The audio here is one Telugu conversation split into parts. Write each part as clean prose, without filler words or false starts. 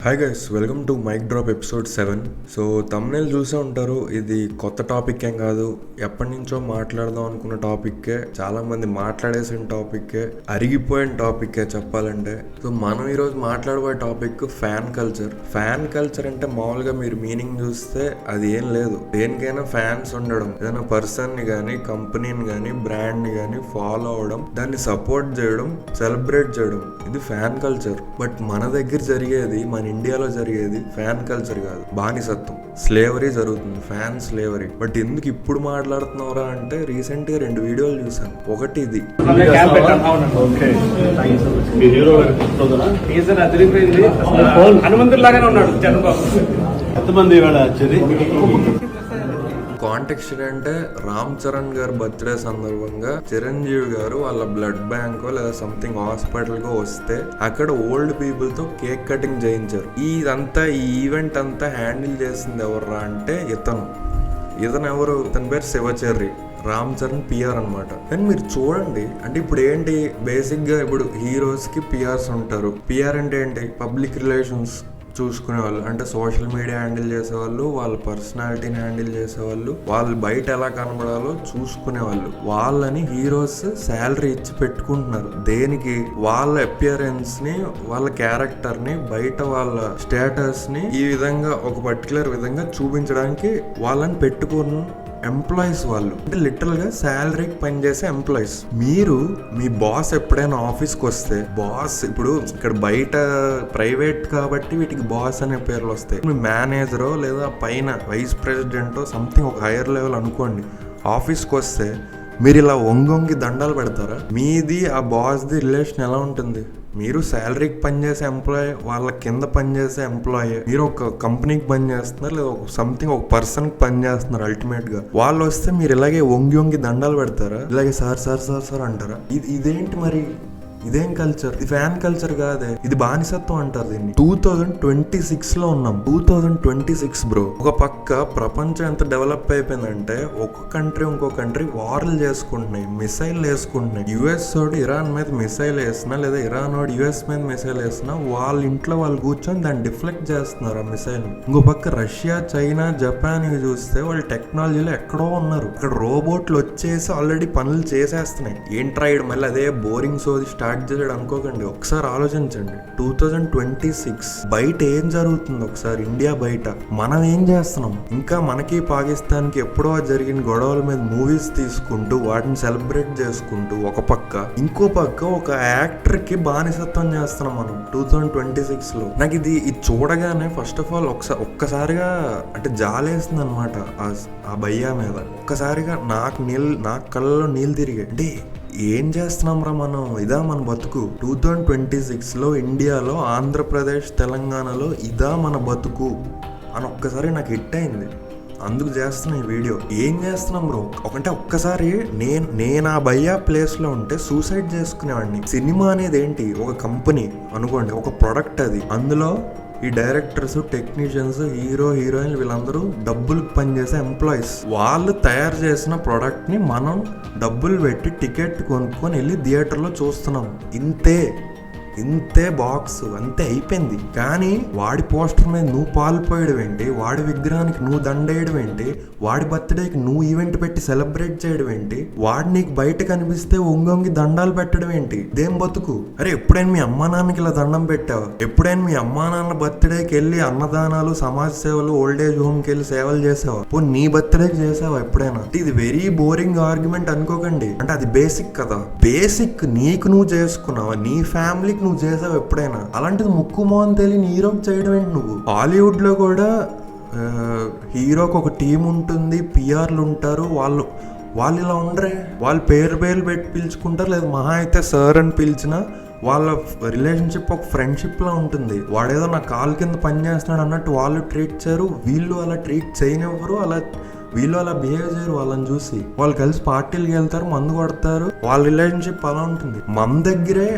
Hi guys, welcome to mic drop episode 7. So thumbnail చూసే ఉంటారు. ఇది కొత్త టాపిక్ ఏం కాదు, ఎప్పటి నుంచో మాట్లాడదాం అనుకున్న టాపిక్కే, చాలా మంది మాట్లాడేసిన టాపిక్కే, అరిగిపోయిన టాపిక్కే చెప్పాలంటే. సో మనం ఈరోజు మాట్లాడబోయే topic fan culture. Fan culture అంటే మామూలుగా మీరు మీనింగ్ చూస్తే అది ఏం లేదు. దేనికైనా ఫ్యాన్స్ ఉండడం, ఏదైనా పర్సన్ని కానీ, కంపెనీని కానీ, బ్రాండ్ని కానీ ఫాలో అవడం, దాన్ని సపోర్ట్ చేయడం, సెలబ్రేట్ చేయడం, ఇది ఫ్యాన్ కల్చర్. బట్ మన దగ్గర జరిగేది, మన ఇండియాలో జరిగేది ఫ్యాన్ కల్చర్ కాదు, బానిసత్వం, స్లేవరీ జరుగుతుంది, ఫ్యాన్ స్లేవరీ. బట్ ఎందుకు ఇప్పుడు మాట్లాడుతున్నారా అంటే రీసెంట్ గా 2 వీడియోలు చూసాను. ఒకటి ఇది కాంటెక్స్ట్ ఏంటంటే, రామ్ చరణ్ గారి బర్త్డే సందర్భంగా చిరంజీవి గారు వాళ్ళ బ్లడ్ బ్యాంక్ లేదా సంథింగ్ హాస్పిటల్ కో వస్తే అక్కడ ఓల్డ్ పీపుల్ తో కేక్ కటింగ్ చేయించారు. ఈ ఈవెంట్ అంతా హ్యాండిల్ చేసింది ఎవర్రా అంటే ఇతను ఎవరు? ఇతని పేరు శివచర్రి, రామ్ చరణ్ పిఆర్ అనమాట. కానీ మీరు చూడండి, అంటే ఇప్పుడు ఏంటి బేసిక్ గా, ఇప్పుడు హీరోస్ కి పిఆర్స్ ఉంటారు. పిఆర్ అంటే ఏంటి? పబ్లిక్ రిలేషన్స్ చూసుకునే వాళ్ళు, అంటే సోషల్ మీడియా హ్యాండిల్ చేసేవాళ్ళు, వాళ్ళ పర్సనాలిటీని హ్యాండిల్ చేసేవాళ్ళు, వాళ్ళు బయట ఎలా కనబడాలో చూసుకునే వాళ్ళు. వాళ్ళని హీరోస్ శాలరీ ఇచ్చి పెట్టుకుంటున్నారు. దేనికి? వాళ్ళ అపియరెన్స్ ని, వాళ్ళ క్యారెక్టర్ ని, బయట వాళ్ళ స్టేటస్ ని ఈ విధంగా ఒక పర్టికులర్ విధంగా చూపించడానికి వాళ్ళని పెట్టుకుని ఎంప్లాయీస్. వాళ్ళు అంటే లిటరల్ గా శాలరీకి పనిచేసే ఎంప్లాయీస్. మీరు మీ బాస్ ఎప్పుడైనా ఆఫీస్కి వస్తే, బాస్ ఇప్పుడు ఇక్కడ బయట ప్రైవేట్ కాబట్టి వీటికి బాస్ అనే పేర్లు వస్తాయి. మీ మేనేజరో లేదా పైన వైస్ ప్రెసిడెంటో సంథింగ్ ఒక హైయర్ లెవెల్ అనుకోండి, ఆఫీస్కి వస్తే మీరు ఇలా వంగొంగి దండాలు పెడతారా? మీది ఆ బాస్ది రిలేషన్ ఎలా ఉంటుంది? మీరు శాలరీకి పనిచేసే ఎంప్లాయీ, వాళ్ళ కింద పనిచేసే ఎంప్లాయీ. మీరు ఒక కంపెనీకి పనిచేస్తున్నారు, లేదా సంథింగ్ ఒక పర్సన్కి పనిచేస్తున్నారు. అల్టిమేట్ గా వాళ్ళు వస్తే మీరు ఇలాగే వంగి దండాలు పెడతారా? ఇలాగే సార్ సార్ సార్ సార్ అంటారా? ఇదేంటి మరి? ఇదేం కల్చర్? ఇది ఫ్యాన్ కల్చర్ కాదే, ఇది బానిసత్వం అంటారు దీన్ని. 2026 లో ఉన్నాం. 2026 బ్రో. ఒక పక్క ప్రపంచం ఎంత డెవలప్ అయిపోయిందంటే, ఒక కంట్రీ ఇంకో కంట్రీ వార్లు చేసుకుంటున్నాయి, మిసైల్ వేసుకుంటున్నాయి. యుఎస్ వాడు ఇరాన్ మీద మిసైల్ వేసినా, లేదా ఇరాన్ వాడు యుఎస్ మీద మిసైల్ వేసినా, వాళ్ళ ఇంట్లో వాళ్ళు కూర్చొని దాన్ని డిఫ్లెక్ట్ చేస్తున్నారు ఆ మిసైల్. ఇంకో పక్క రష్యా, చైనా, జపాన్ ఇవి చూస్తే వాళ్ళు టెక్నాలజీలో ఎక్కడో ఉన్నారు. అక్కడ రోబోట్లు వచ్చేసి ఆల్రెడీ పనులు చేసేస్తున్నాయి. ఏంట్రా ఇడు మళ్ళీ అదే బోరింగ్ సోది స్టార్ట్ చేయడం అనుకోకండి. ఒకసారి ఆలోచించండి, 2026 బయట ఏం జరుగుతుంది? ఒకసారి ఇండియా బయట మనం ఏం చేస్తున్నాం? ఇంకా మనకి పాకిస్తాన్కి ఎప్పుడో జరిగిన గొడవల మీద మూవీస్ తీసుకుంటూ వాటిని సెలబ్రేట్ చేసుకుంటూ ఒక పక్క, ఇంకో పక్క ఒక యాక్టర్ కి బానిసత్వం చేస్తున్నాం మనం 2026 లో. నాకు ఇది చూడగానే ఫస్ట్ ఆఫ్ ఆల్ ఒక్కసారిగా అంటే జాలేస్తుంది అనమాట ఆ భయ్యా మీద. ఒక్కసారిగా నాకు కళ్ళలో నీళ్ళు తిరిగాయి. అంటే ఏం చేస్తున్నాం రా మనం? ఇదా మన బతుకు? 2026 లో ఇండియాలో, ఆంధ్రప్రదేశ్, తెలంగాణలో ఇదా మన బతుకు అని ఒక్కసారి నాకు హిట్ అయింది. అందుకు చేస్తున్నా ఈ వీడియో. ఏం చేస్తున్నాం బ్రో? అంటే ఒక్కసారి నేను ఆ భయ్యా ప్లేస్ లో ఉంటే సూసైడ్ చేసుకునేవాడిని. సినిమా అనేది ఏంటి? ఒక కంపెనీ అనుకోండి, ఒక ప్రొడక్ట్ అది. అందులో ఈ డైరెక్టర్స్, టెక్నీషియన్స్, హీరోయిన్లు వీళ్ళందరూ డబ్బులకు పనిచేసే ఎంప్లాయీస్. వాళ్ళు తయారు చేసిన ప్రోడక్ట్ ని మనం డబ్బులు పెట్టి టికెట్ కొనుక్కొని వెళ్ళి థియేటర్లో చూస్తున్నాం. ఇంతే బాక్స్, అంతే అయిపోయింది. కానీ వాడి పోస్టర్ మీద నువ్వు పాల్పోయడం ఏంటి? వాడి విగ్రహానికి నువ్వు దండేయడం ఏంటి? వాడి బర్త్డేకి నువ్వు ఈవెంట్ పెట్టి సెలబ్రేట్ చేయడం ఏంటి? వాడు నీకు బయట కనిపిస్తే వంగి దండాలు పెట్టడం ఏంటి? ఇదేం బతుకు? అరే ఎప్పుడైనా మీ అమ్మా నాన్నకి ఇలా దండం పెట్టావా? ఎప్పుడైనా మీ అమ్మా నాన్న బర్త్డేకి వెళ్ళి అన్నదానాలు, సమాజ సేవలు, ఓల్డ్ ఏజ్ హోమ్కి వెళ్ళి సేవలు చేసావా? నీ బర్త్డేకి చేసావా ఎప్పుడైనా? ఇది వెరీ బోరింగ్ ఆర్గ్యుమెంట్ అనుకోకండి. అంటే అది బేసిక్ కదా. బేసిక్ నీకు నువ్వు చేసుకున్నావా? నీ ఫ్యామిలీకి నువ్వు చేసావు ఎప్పుడైనా? అలాంటిది ముక్కు మోహన్ తెలియని హీరోకి చేయడం ఏంటి నువ్వు? హాలీవుడ్ లో కూడా హీరోకి ఒక టీం ఉంటుంది, పిఆర్లు ఉంటారు. వాళ్ళు ఇలా ఉండరే, వాళ్ళు పేరు పెట్టి పిలుచుకుంటారు, లేదా మహా అయితే సార్ అని పిలిచినా వాళ్ళ రిలేషన్షిప్ ఒక ఫ్రెండ్షిప్ లా ఉంటుంది. వాడేదో నా కాలు కింద పని చేస్తున్నాడు అన్నట్టు వాళ్ళు ట్రీట్ చేయరు, వీళ్ళు అలా ట్రీట్ చేయనివ్వరు, వీళ్ళు అలా బిహేవ్ చేయరు. వాళ్ళని చూసి వాళ్ళు కలిసి పార్టీలకు వెళ్తారు, మందు కొడతారు, వాళ్ళ రిలేషన్షిప్ అలా ఉంటుంది. మన దగ్గరే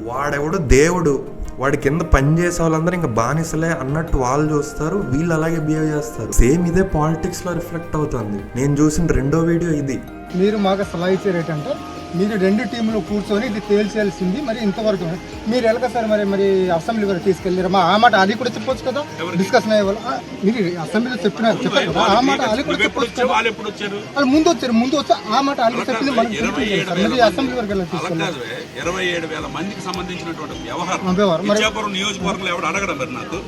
వాడెవడు దేవుడు, వాడి కింద పని చేసే వాళ్ళందరూ ఇంకా బానిసలే అన్నట్టు వాళ్ళు చూస్తారు, వీళ్ళు అలాగే బిహేవ్ చేస్తారు. సేమ్ ఇదే పాలిటిక్స్ లో రిఫ్లెక్ట్ అవుతుంది. నేను చూసిన 2వ వీడియో ఇది. మీరు మాకు సలహా ఇచ్చే రేట్ అంటే మీరు 2 టీంలు కూర్చొని ఇది తేల్చేయాల్సింది. మరి ఇంతవరకు మీరు ఎలాగ సార్ మరి అసెంబ్లీ వరకు తీసుకెళ్ళారు. ఆ మాట అది కూడా చెప్పొచ్చు కదా, డిస్కషన్ అయ్యే వాళ్ళు. మీరు అసెంబ్లీలో చెప్పారు కదా, ఆ మాట అది కూడా చెప్పొచ్చు కదా. వాళ్ళు ముందు వచ్చి ఆ మాట అది చెప్పింది మనం మీరు అసెంబ్లీ వరకు ఎలా తీసుకెళ్ళారు. 27,000 మందికి సంబంధించినటువంటి వ్యవహారం నియోజకవర్గంలో ఎవరు అడగడం మరి నాకు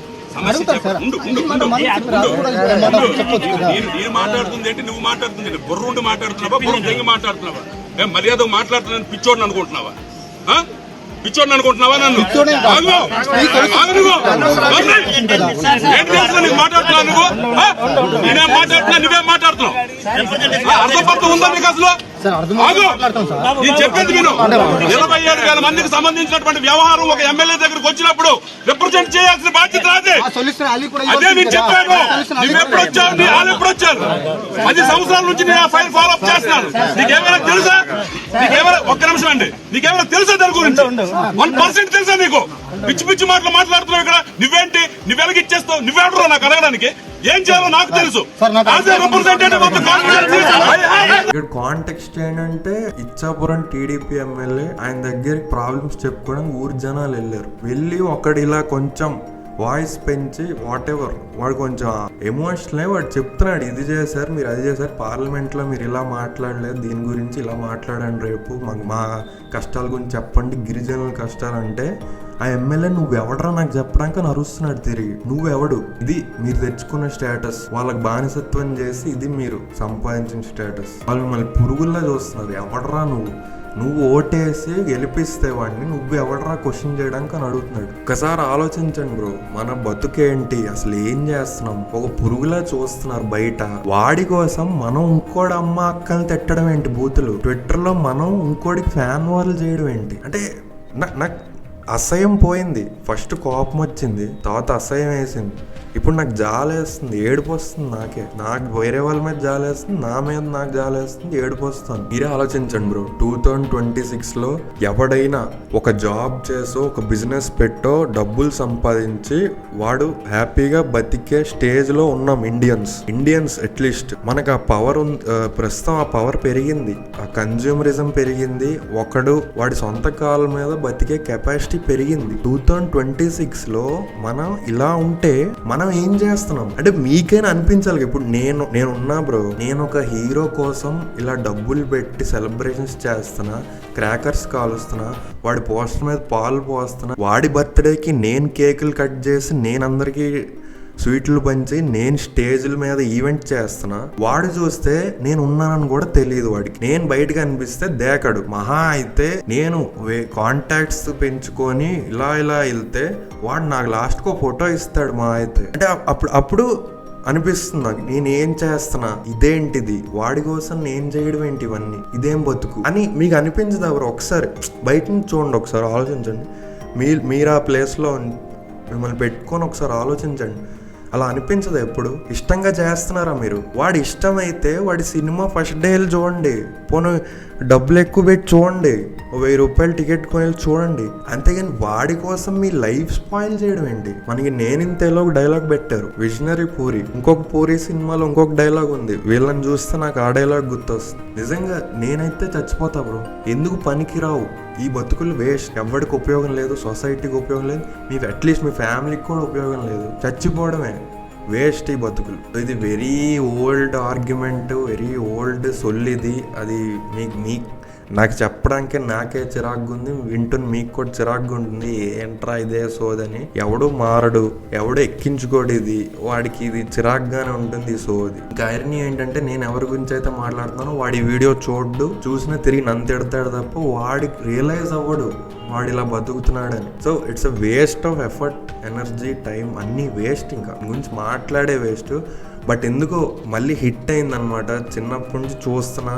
నేను మాట్లాడుతుంది ఏంటి, నువ్వు మాట్లాడుతుంది బుర్రుండి మాట్లాడుతున్నావా, బుర్ర తెంగి మాట్లాడుతున్నావా, మర్యాద మాట్లాడుతున్నాను పిచ్చోడిని అనుకుంటున్నావా, పిచ్చోడిని అనుకుంటున్నావా నన్ను? మాట్లాడుతున్నావు నువ్వు, నేనేం మాట్లాడుతున్నా, నువ్వేం మాట్లాడుతున్నావు? అర్థపర్థం ఉందా నీకు అసలు? నేను చెప్పేది విను. 27,000 మందికి సంబంధించినటువంటి వ్యవహారం ఒక ఎమ్మెల్యే దగ్గరకు వచ్చినప్పుడు రిప్రజెంట్ చేయాల్సిన బాధ్యత అదే. అదే నేను చెప్పాను. నువ్వెప్పుడు వచ్చావు, నీ వాళ్ళు ఎప్పుడు వచ్చారు? 10 సంవత్సరాల నుంచి నేను ఆ ఫైల్ ఫాలో అప్ చేస్తున్నాను. నీకేమైనా తెలుసా? ఒక్క నిమిషం అండి, నీకేమైనా తెలుసా దాని గురించి? 1% తెలుసా నీకు? పిచ్చి పిచ్చి మాటలు మాట్లాడుతున్నావు ఇక్కడ. నువ్వేంటి, నువ్వెలకి ఇచ్చేస్తావు? నువ్వెవడరా నాకు అడగడానికి? ఏం చేయాలో నాకు తెలుసు. ఇక్కడ కాంటెక్స్ట్ ఏంటంటే ఇచ్చాపురం టీడీపీ ఎమ్మెల్యే ఆయన దగ్గరికి ప్రాబ్లమ్స్ చెప్పుకోవడానికి ఊరి జనాలు వెళ్ళి ఒకడు ఇలా కొంచెం వాయిస్ పెంచి వాట్ ఎవర్ వాడు కొంచెం ఎమోషనల్ వాడు చెప్తున్నాడు, ఇది చేశారు మీరు, అది చేశారు, పార్లమెంట్లో మీరు ఇలా మాట్లాడలేదు, దీని గురించి ఇలా మాట్లాడండి, రేపు మా కష్టాల గురించి చెప్పండి, గిరిజనుల కష్టాలు అంటే ఆ ఎమ్మెల్యే నువ్వెవడరా నాకు చెప్పడానికి నరుస్తున్నాడు తిరిగి. నువ్వెవడు? ఇది మీరు తెచ్చుకున్న స్టేటస్, వాళ్ళకి బానిసత్వం చేసి ఇది మీరు సంపాదించిన స్టేటస్. వాళ్ళు మళ్ళీ పురుగుల్లా చూస్తున్నారు. ఎవడరా నువ్వు ఓటేసి గెలిపిస్తే వాడిని నువ్వు ఎవడరా క్వశ్చన్ చేయడానికి అని అడుగుతున్నాడు. ఒకసారి ఆలోచించండి బ్రో, మన బతుకేంటి, అసలు ఏం చేస్తున్నాం? ఒక పురుగులా చూస్తున్నారు బయట. వాడి కోసం మనం ఇంకోటి అమ్మ అక్కల్ని తిట్టడం ఏంటి బూతులు, ట్విట్టర్ లో మనం ఇంకోటికి ఫ్యాన్ వార్లు చేయడం ఏంటి? అంటే నాకు అసహ్యం పోయింది. ఫస్ట్ కోపం వచ్చింది, తర్వాత అసహ్యం వేసింది, ఇప్పుడు నాకు జాలేస్తుంది, ఏడుపు వస్తుంది. నాకు వేరే వాళ్ళ మీద జాలేస్తుంది, నా మీద నాకు జాలేస్తుంది, ఏడుపు వస్తుంది. మీరే ఆలోచించండి బ్రో, 2026లో ఎవడైనా ఒక జాబ్ చేసో ఒక బిజినెస్ పెట్టో డబ్బులు సంపాదించి వాడు హ్యాపీగా బతికే స్టేజ్ లో ఉన్నాం ఇండియన్స్ అట్లీస్ట్. మనకు ఆ పవర్ ప్రస్తుతం ఆ పవర్ పెరిగింది, ఆ కన్జ్యూమరిజం పెరిగింది, ఒకడు వాడి సొంత కాళ్ళ మీద బతికే కెపాసిటీ పెరిగింది. 2026లో మనం ఇలా ఉంటే మనం ఏం చేస్తున్నాం అంటే మీకైనా అనిపించాలి. ఇప్పుడు నేనున్నా బ్రో, నేను ఒక హీరో కోసం ఇలా డబ్బులు పెట్టి సెలబ్రేషన్స్ చేస్తున్నా, క్రాకర్స్ కాలుస్తున్నా, వాడి పోస్టర్ మీద పాలు పోస్తున్నా, వాడి బర్త్డేకి నేను కేకులు కట్ చేసి నేను అందరికీ స్వీట్లు పంచి నేను స్టేజ్ల మీద ఈవెంట్ చేస్తున్నా. వాడు చూస్తే నేను ఉన్నానని కూడా తెలియదు వాడికి. నేను బయటకు అనిపిస్తే దేకడు. మహా అయితే నేను కాంటాక్ట్స్ పెంచుకొని ఇలా వెళ్తే వాడు నాకు లాస్ట్కి ఫోటో ఇస్తాడు మహా అయితే. అంటే అప్పుడు అనిపిస్తుంది నాకు, నేనేం చేస్తున్నా, ఇదేంటిది, వాడి కోసం నేను చేయడం ఏంటి, ఇవన్నీ ఇదేం బతుకు అని మీకు అనిపించదు ఎవరు? ఒకసారి బయట నుంచి చూడండి, ఒకసారి ఆలోచించండి. మీరు ఆ ప్లేస్లో మిమ్మల్ని పెట్టుకొని ఒకసారి ఆలోచించండి. అలా అనిపించదు ఎప్పుడు? ఇష్టంగా చేస్తున్నారా మీరు? వాడి ఇష్టమైతే వాడి సినిమా ఫస్ట్ డే వెళ్ళి చూడండి, పోనీ డబ్బులు ఎక్కువ పెట్టి చూడండి, 1000 రూపాయలు టికెట్ కొని చూడండి. అంతేగాని వాడి కోసం మీ లైఫ్ స్పాయిల్ చేయడం ఏంటి? మనకి నేనింతేలో ఒక డైలాగ్ పెట్టారు, విజనరీ పూరి. ఇంకొక పూరి సినిమాలో ఇంకొక డైలాగ్ ఉంది, వీళ్ళని చూస్తే నాకు ఆ డైలాగ్ గుర్తొస్తుంది. నిజంగా నేనైతే చచ్చిపోతా బ్రో. ఎందుకు పనికిరావు ఈ బతుకులు, వేస్ట్, ఎవరికి ఉపయోగం లేదు, సొసైటీకి ఉపయోగం లేదు, మీకు అట్లీస్ట్ మీ ఫ్యామిలీకి కూడా ఉపయోగం లేదు. చచ్చిపోవడమే వేస్ట్ ఈ బతుకులు. ఇది very old argument, very old సొల్లిది. అది నాకు చెప్పడానికి నాకే చిరాగ్గా ఉంది, వింటున్న మీకు కూడా చిరాగ్గా ఉంటుంది. ఏంట్రా ఇదే సోదని. ఎవడు మారడు, ఎవడు ఎక్కించుకోడు, ఇది వాడికి ఇది చిరాగ్గానే ఉంటుంది ఈ సోది. ఇంకా ఐరనీ ఏంటంటే నేను ఎవరి గురించి అయితే మాట్లాడుతున్నానో వాడి వీడియో చూసినా తిరిగి నన్ను తిడతాడు తప్ప వాడికి రియలైజ్ అవ్వడు వాడు ఇలా బతుకుతున్నాడని. So it's a waste of effort, energy, time, అన్నీ వేస్ట్. ఇంకా గురించి మాట్లాడే వేస్ట్. బట్ ఎందుకో మళ్ళీ హిట్ అయిందనమాట. చిన్నప్పటి నుంచి చూస్తున్నా,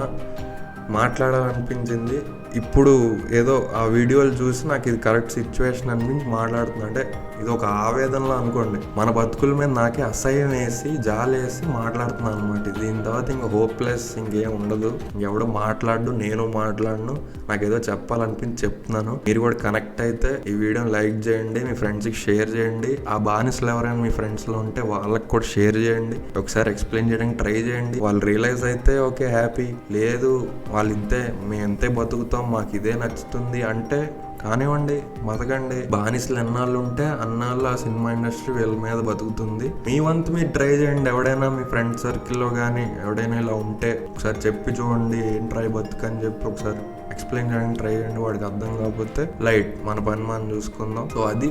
మాట్లాడాలనిపించింది. ఇప్పుడు ఏదో ఆ వీడియోలు చూసి నాకు ఇది కరెక్ట్ సిచ్యువేషన్ అనిపించి మాట్లాడుతున్నా. అంటే ఇది ఒక ఆవేదనలో అనుకోండి. మన బతుకుల మీద నాకే అసహ్యం వేసి జాలేసి మాట్లాడుతున్నాను అనమాట. దీని తర్వాత ఇంకా హోప్లెస్ ఇంకేం ఉండదు. ఎవడు మాట్లాడు, నేను మాట్లాడను. నాకేదో చెప్పాలనిపించి చెప్తున్నాను. మీరు కూడా కనెక్ట్ అయితే ఈ వీడియోని లైక్ చేయండి, మీ ఫ్రెండ్స్కి షేర్ చేయండి. ఆ బానిసలు ఎవరైనా మీ ఫ్రెండ్స్లో ఉంటే వాళ్ళకి కూడా షేర్ చేయండి. ఒకసారి ఎక్స్ప్లెయిన్ చేయడానికి ట్రై చేయండి. వాళ్ళు రియలైజ్ అయితే ఓకే హ్యాపీ, లేదు వాళ్ళు ఇంతే, మేము ఇంతే బతుకుతాం, మాకు ఇదే నచ్చుతుంది అంటే కానివ్వండి, బతకండి. బానిసలు ఎన్నాళ్ళు ఉంటే అన్నాళ్ళు ఆ సినిమా ఇండస్ట్రీ వీళ్ళ మీద బతుకుతుంది. మీ వంతు మీరు ట్రై చేయండి. ఎవడైనా మీ ఫ్రెండ్ సర్కిల్లో కానీ ఎవడైనా ఇలా ఉంటే ఒకసారి చెప్పి చూడండి, ఏం ట్రై బతుకని చెప్పి ఒకసారి ఎక్స్ప్లెయిన్ చేయడానికి ట్రై చేయండి. వాడికి అర్థం కాకపోతే లైట్, మన పని మనం చూసుకుందాం. సో అది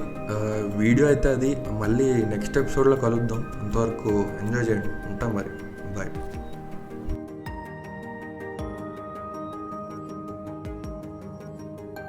వీడియో అయితే అది. మళ్ళీ నెక్స్ట్ ఎపిసోడ్లో కలుద్దాం. అంతవరకు ఎంజాయ్ చేయండి. ఉంటాం మరి, బాయ్.